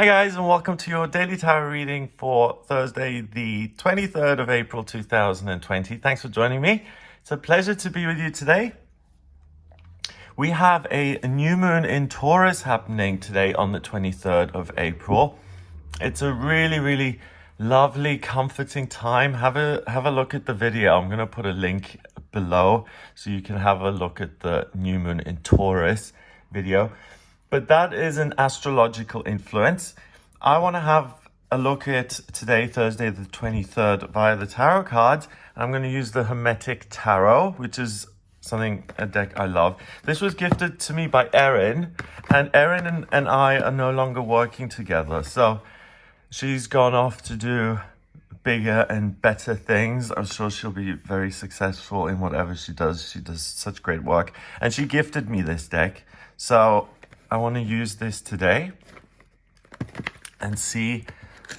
Hi guys, and welcome to your daily tarot reading for Thursday, the 23rd of April 2020. Thanks for joining me. It's a pleasure to be with you today. We have a new moon in Taurus happening today on the 23rd of April. It's a really lovely, comforting time. Have a look at the video. I'm going to put a link below so you can have a look at the new moon in Taurus video. But that is an astrological influence. I want to have a look at today, Thursday the 23rd, via the tarot cards. I'm going to use the Hermetic Tarot, which is a deck I love. This was gifted to me by Erin, and Erin and I are no longer working together. So she's gone off to do bigger and better things. I'm sure she'll be very successful in whatever she does. She does such great work. And she gifted me this deck. So I want to use this today and see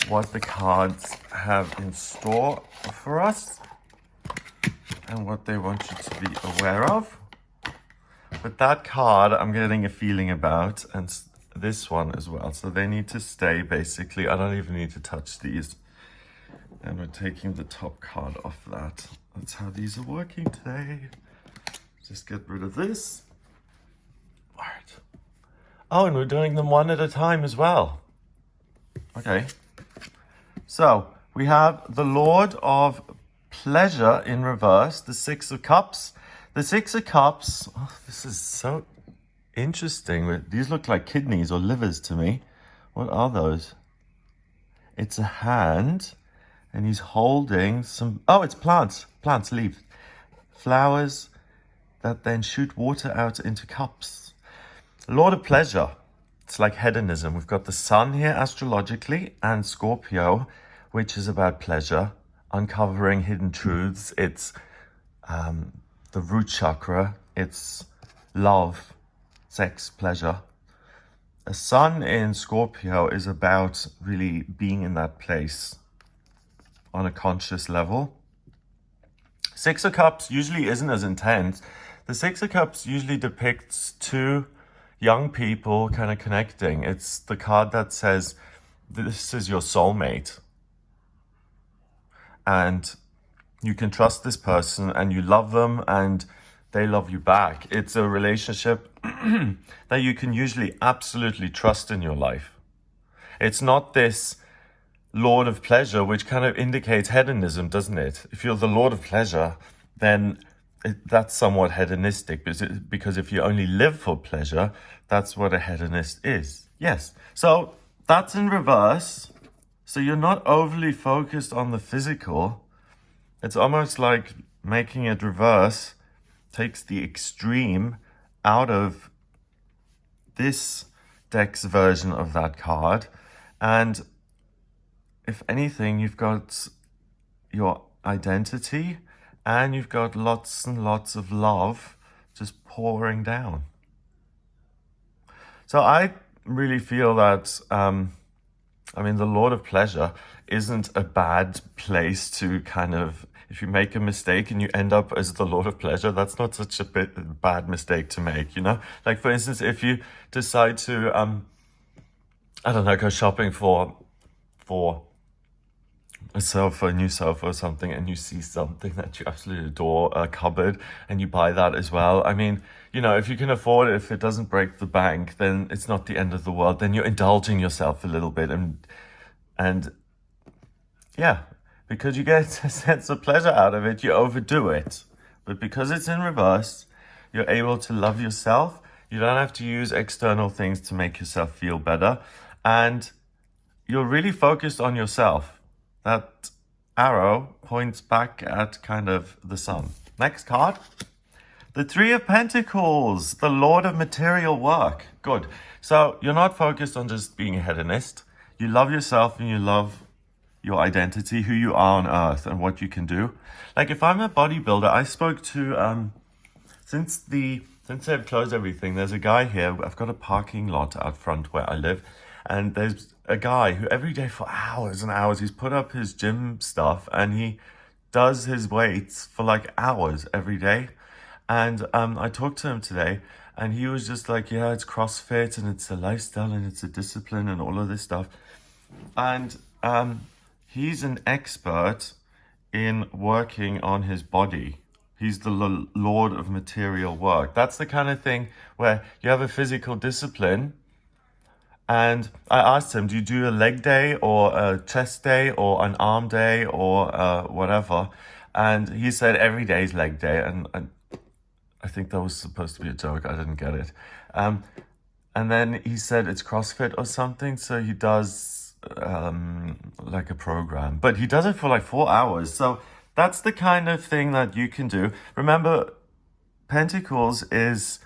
what the cards have in store for us and what they want you to be aware of. But that card I'm getting a feeling about, and this one as well. So they need to stay, basically. I don't even need to touch these. And we're taking the top card off that. That's how these are working today. Just get rid of this. All right. Oh, and we're doing them one at a time as well. Okay. So we have the Lord of Pleasure in reverse, the Six of Cups. The Six of Cups, oh, this is so interesting. These look like kidneys or livers to me. What are those? It's a hand, and he's holding some, oh, it's plants, leaves, flowers that then shoot water out into cups. Lord of Pleasure, it's like hedonism. We've got the Sun here astrologically and Scorpio, which is about pleasure, uncovering hidden truths. It's the root chakra. It's love, sex, pleasure. A Sun in Scorpio is about really being in that place on a conscious level. Six of Cups usually isn't as intense. The Six of Cups usually depicts two young people kind of connecting. It's the card that says, this is your soulmate. And you can trust this person and you love them and they love you back. It's a relationship that you can usually absolutely trust in your life. It's not this Lord of Pleasure, which kind of indicates hedonism, doesn't it? If you're the Lord of Pleasure, then that's somewhat hedonistic, because if you only live for pleasure, that's what a hedonist is. Yes. So that's in reverse. So you're not overly focused on the physical. It's almost like making it reverse takes the extreme out of this deck's version of that card. And if anything, you've got your identity and you've got lots and lots of love just pouring down. So I really feel that, the Lord of Pleasure isn't a bad place to kind of, if you make a mistake and you end up as the Lord of Pleasure, that's not such a bad mistake to make, you know? Like, for instance, if you decide to, go shopping for a new sofa or something, and you see something that you absolutely adore, a cupboard, and you buy that as well. I mean, if you can afford it, if it doesn't break the bank, then it's not the end of the world. Then you're indulging yourself a little bit, and yeah, because you get a sense of pleasure out of it, you overdo it. But because it's in reverse, you're able to love yourself. You don't have to use external things to make yourself feel better, and you're really focused on yourself. That arrow points back at kind of the sun. Next card. The Three of Pentacles, the Lord of Material Work. Good. So you're not focused on just being a hedonist. You love yourself and you love your identity, who you are on earth and what you can do. Like, if I'm a bodybuilder, I spoke to, since they've closed everything, there's a guy here. I've got a parking lot out front where I live. And there's a guy who every day for hours and hours, he's put up his gym stuff and he does his weights for like hours every day. And I talked to him today And he was just like, yeah, it's CrossFit and it's a lifestyle and it's a discipline and all of this stuff. And he's an expert in working on his body. He's the lord of material work. That's the kind of thing where you have a physical discipline. And I asked him, do you do a leg day or a chest day or an arm day or whatever? And he said every day is leg day. And I think that was supposed to be a joke. I didn't get it. And then he said it's CrossFit or something. So he does like a program, but he does it for like 4 hours. So that's the kind of thing that you can do. Remember, Pentacles is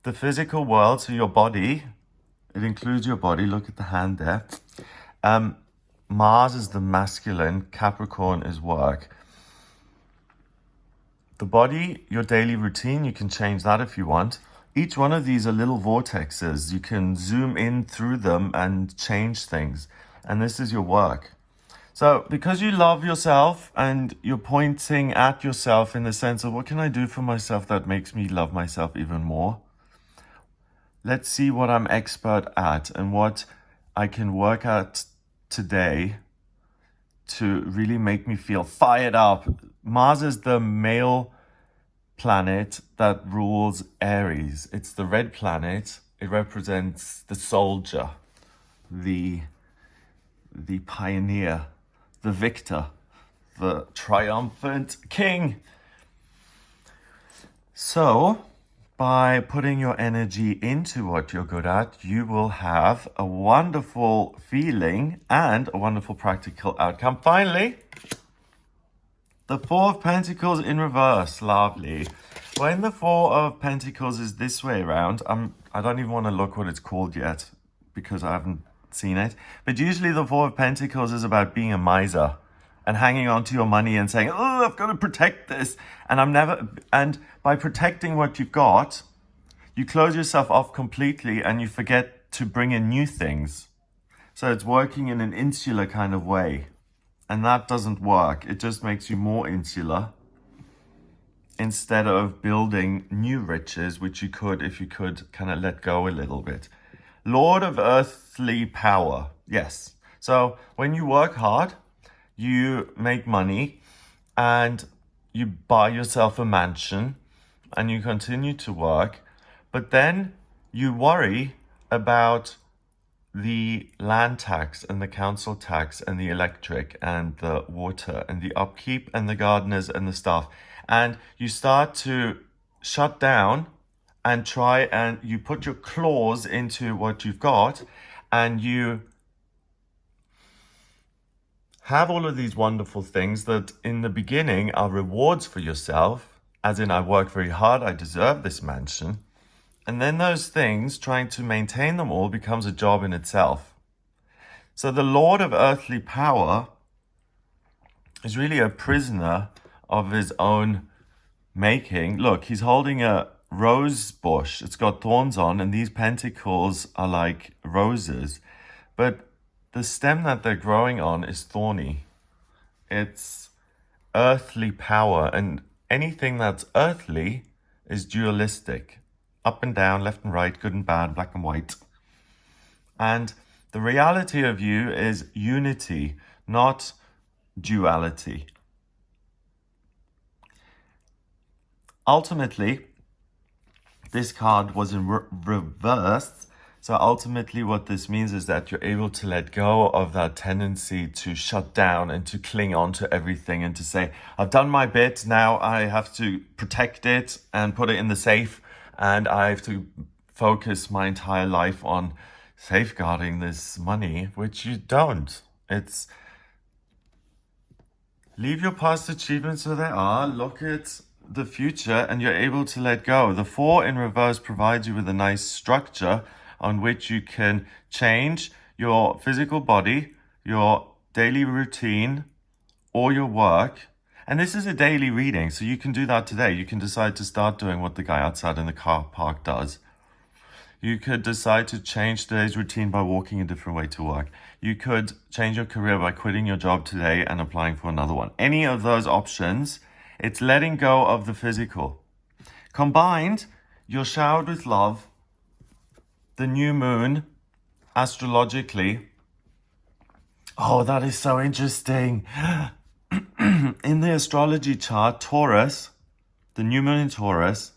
the physical world, so your body. It includes your body. Look at the hand there. Mars is the masculine. Capricorn is work. The body, your daily routine, you can change that if you want. Each one of these are little vortexes. You can zoom in through them and change things. And this is your work. So because you love yourself and you're pointing at yourself in the sense of what can I do for myself that makes me love myself even more? Let's see what I'm expert at and what I can work at today to really make me feel fired up. Mars is the male planet that rules Aries. It's the red planet. It represents the soldier, the pioneer, the victor, the triumphant king. So, by putting your energy into what you're good at, you will have a wonderful feeling and a wonderful practical outcome. Finally, the Four of Pentacles in reverse. Lovely. When the Four of Pentacles is this way around, I don't even want to look what it's called yet because I haven't seen it. But usually the Four of Pentacles is about being a miser and hanging on to your money and saying, oh, I've got to protect this. And by protecting what you've got, you close yourself off completely and you forget to bring in new things. So it's working in an insular kind of way. And that doesn't work. It just makes you more insular instead of building new riches, which you could if you could kind of let go a little bit. Lord of earthly power. Yes. So when you work hard, you make money and you buy yourself a mansion and you continue to work, but then you worry about the land tax and the council tax and the electric and the water and the upkeep and the gardeners and the staff. And you start to shut down and try and you put your claws into what you've got and you have all of these wonderful things that in the beginning are rewards for yourself, as in I work very hard, I deserve this mansion. And then those things, trying to maintain them all, becomes a job in itself. So the Lord of earthly power is really a prisoner of his own making. Look, he's holding a rose bush. It's got thorns on, and these pentacles are like roses. But the stem that they're growing on is thorny. It's earthly power, and anything that's earthly is dualistic. Up and down, left and right, good and bad, black and white. And the reality of you is unity, not duality. Ultimately, this card was in reversed. So ultimately what this means is that you're able to let go of that tendency to shut down and to cling on to everything and to say, I've done my bit, now I have to protect it and put it in the safe. And I have to focus my entire life on safeguarding this money, which you don't. It's leave your past achievements where they are, look at the future, and you're able to let go. The Four in reverse provides you with a nice structure on which you can change your physical body, your daily routine, or your work. And this is a daily reading, so you can do that today. You can decide to start doing what the guy outside in the car park does. You could decide to change today's routine by walking a different way to work. You could change your career by quitting your job today and applying for another one. Any of those options, it's letting go of the physical. Combined, You're showered with love. The new moon, astrologically. Oh, that is so interesting. In the astrology chart, Taurus, the new moon in Taurus,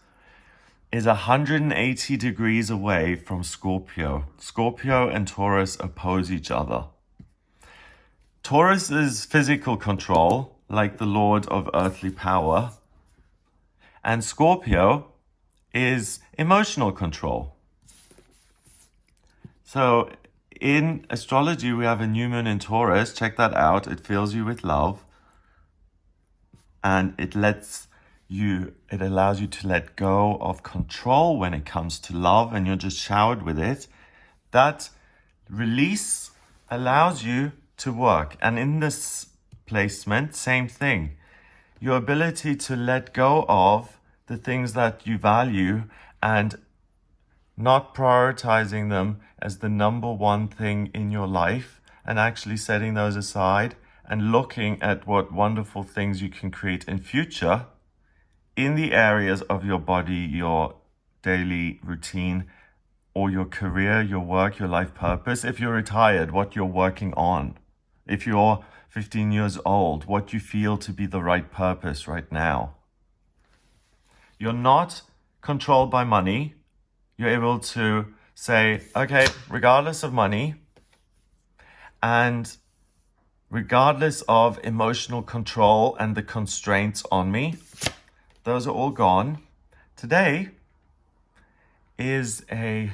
is 180 degrees away from Scorpio. Scorpio and Taurus oppose each other. Taurus is physical control, like the lord of earthly power. And Scorpio is emotional control. So in astrology, we have a new moon in Taurus. Check that out. It fills you with love. And it allows you to let go of control when it comes to love, and you're just showered with it. That release allows you to work. And in this placement, same thing. Your ability to let go of the things that you value and not prioritizing them as the number one thing in your life, and actually setting those aside and looking at what wonderful things you can create in future in the areas of your body, your daily routine, or your career, your work, your life purpose. If you're retired, what you're working on. If you're 15 years old, what you feel to be the right purpose right now. You're not controlled by money. You're able to say, okay, regardless of money and regardless of emotional control and the constraints on me, those are all gone. Today is a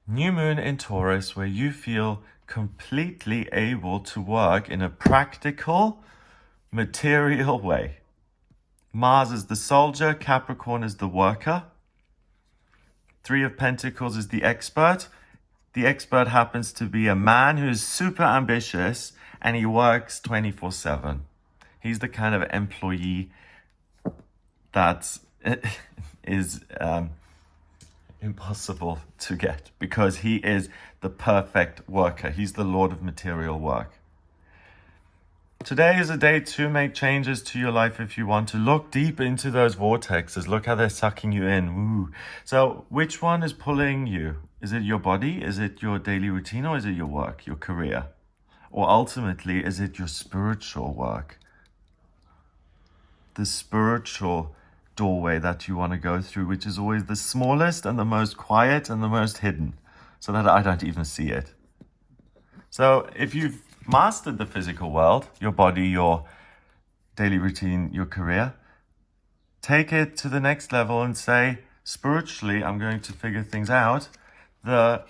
new moon in Taurus where you feel completely able to work in a practical, material way. Mars is the soldier, Capricorn is the worker. Three of Pentacles is the expert. The expert happens to be a man who's super ambitious and he works 24/7. He's the kind of employee that is impossible to get because he is the perfect worker. He's the lord of material work. Today is a day to make changes to your life if you want to. Look deep into those vortexes. Look how they're sucking you in. Ooh. So which one is pulling you? Is it your body? Is it your daily routine? Or is it your work, your career? Or ultimately, is it your spiritual work? The spiritual doorway that you want to go through, which is always the smallest and the most quiet and the most hidden, so that I don't even see it. So if you've mastered the physical world, your body, your daily routine, your career, take it to the next level and say, spiritually, I'm going to figure things out. The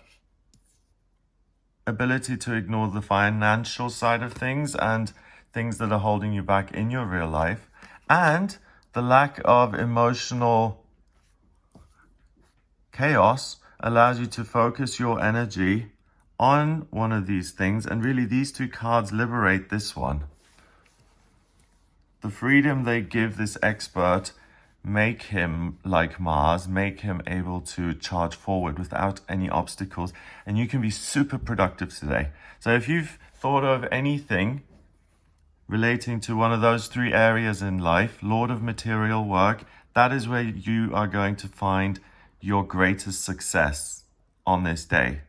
ability to ignore the financial side of things and things that are holding you back in your real life, and the lack of emotional chaos allows you to focus your energy on one of these things. And really, these two cards liberate this one. The freedom they give this expert make him like Mars, make him able to charge forward without any obstacles. And you can be super productive today. So if you've thought of anything relating to one of those three areas in life, Lord of material work, that is where you are going to find your greatest success on this day.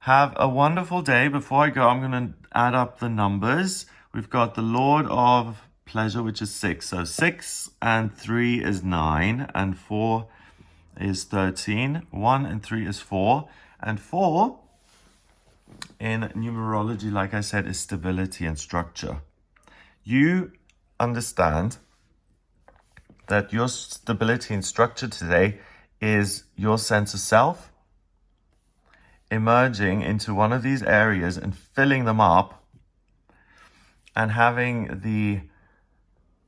Have a wonderful day. Before I go, I'm going to add up the numbers. We've got the Lord of Pleasure, which is 6. So 6 and 3 is 9, and 4 is 13. 1 and 3 is 4. And 4 in numerology, like I said, is stability and structure. You understand that your stability and structure today is your sense of self emerging into one of these areas and filling them up, and having the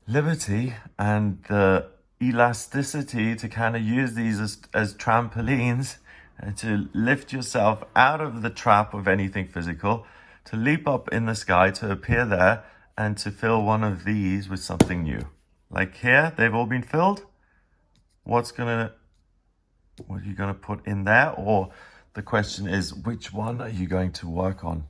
liberty and the elasticity to kind of use these as trampolines and to lift yourself out of the trap of anything physical, to leap up in the sky, to appear there, and to fill one of these with something new. Like here, they've all been filled. What are you going to put in there? Or the question is, which one are you going to work on?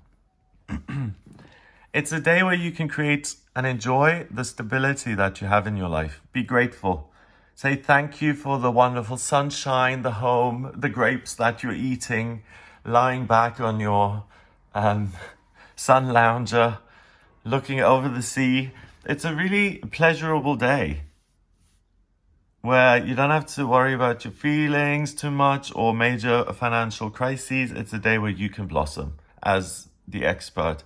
It's a day where you can create and enjoy the stability that you have in your life. Be grateful. Say thank you for the wonderful sunshine, the home, the grapes that you're eating, lying back on your sun lounger, looking over the sea. It's a really pleasurable day where you don't have to worry about your feelings too much or major financial crises. It's a day where you can blossom as the expert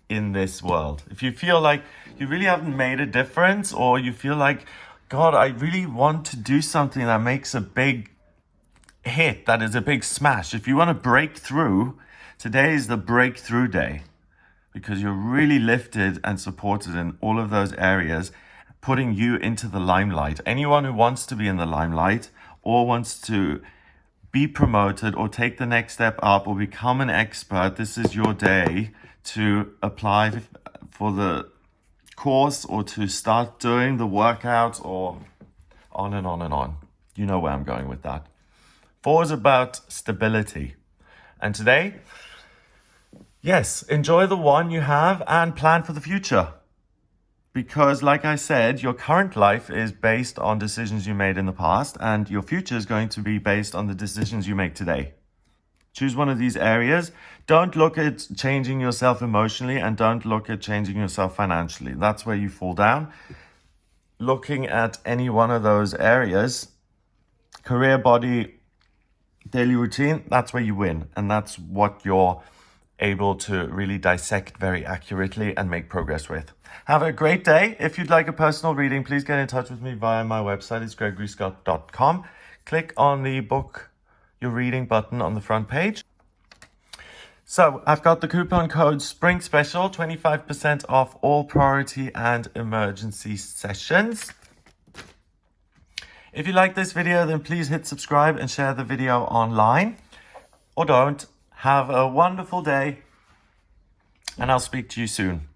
in this world. If you feel like you really haven't made a difference, or you feel like, God, I really want to do something that makes a big hit, that is a big smash. If you want to break through, today is the breakthrough day, because you're really lifted and supported in all of those areas, putting you into the limelight. Anyone who wants to be in the limelight or wants to be promoted or take the next step up or become an expert, this is your day to apply for the course or to start doing the workouts, or on and on and on. You know where I'm going with that. 4 is about stability. And today, yes, enjoy the one you have and plan for the future. Because like I said, your current life is based on decisions you made in the past, and your future is going to be based on the decisions you make today. Choose one of these areas. Don't look at changing yourself emotionally, and don't look at changing yourself financially. That's where you fall down. Looking at any one of those areas, career, body, daily routine, that's where you win. And that's what you're able to really dissect very accurately and make progress with. Have a great day. If you'd like a personal reading, please get in touch with me via my website. It's gregoryscott.com. Click on the book your reading button on the front page. So I've got the coupon code Spring Special, 25% off all priority and emergency sessions. If you like this video, then please hit subscribe and share the video online. Or don't. Have a wonderful day, and I'll speak to you soon.